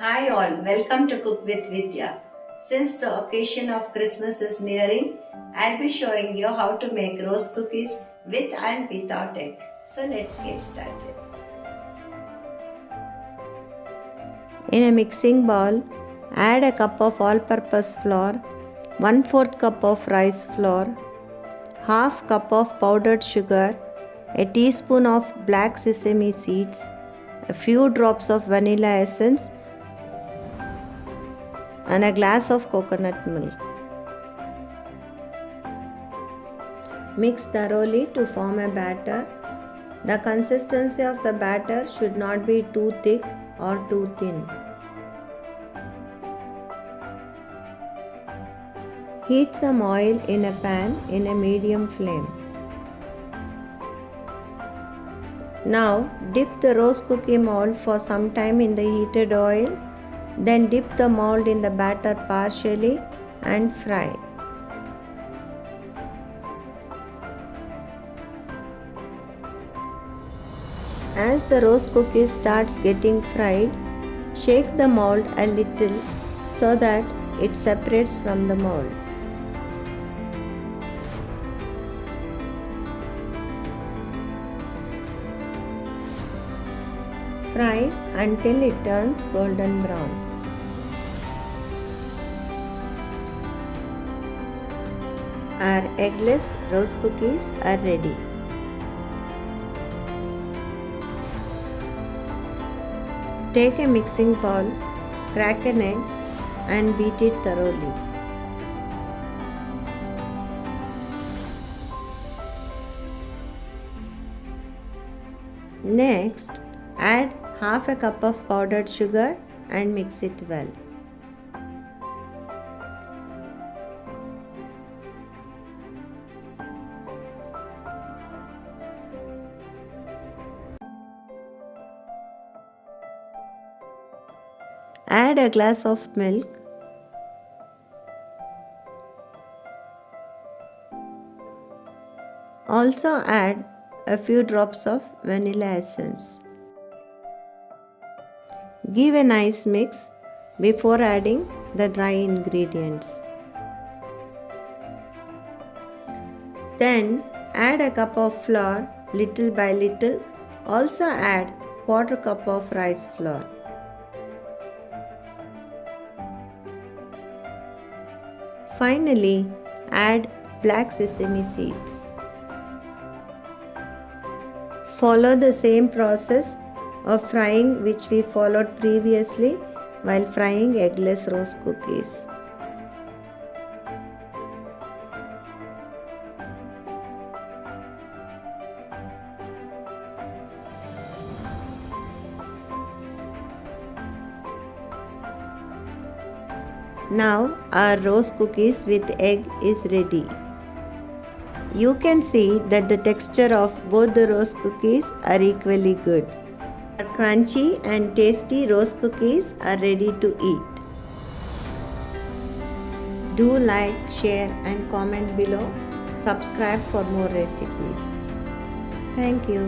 Hi all, welcome to Cook with Vidya. Since the occasion of Christmas is nearing, I'll be showing you how to make rose cookies with and without egg. So let's get started. In a mixing bowl, add a cup of all-purpose flour, 1/4 cup of rice flour, half cup of powdered sugar, a teaspoon of black sesame seeds, a few drops of vanilla essence, and a glass of coconut milk. Mix thoroughly to form a batter. The consistency of the batter should not be too thick or too thin. Heat some oil in a pan in a medium flame. Now dip the rose cookie mold for some time in the heated oil. Then dip the mold in the batter partially and fry. As the rose cookie starts getting fried, shake the mold a little so that it separates from the mold. Fry until it turns golden brown. Our eggless rose cookies are ready. Take a mixing bowl, crack an egg and beat it thoroughly. Next, add half a cup of powdered sugar and mix it well. Add a glass of milk. Also add a few drops of vanilla essence. Give a nice mix before adding the dry ingredients. Then add a cup of flour little by little. Also add 1/4 cup of rice flour. Finally, add black sesame seeds. Follow the same process of frying which we followed previously while frying eggless rose cookies. Now our rose cookies with egg is ready. You can see that the texture of both the rose cookies are equally good. Our crunchy and tasty rose cookies are ready to eat. Do like, share and comment below. Subscribe for more recipes. Thank you.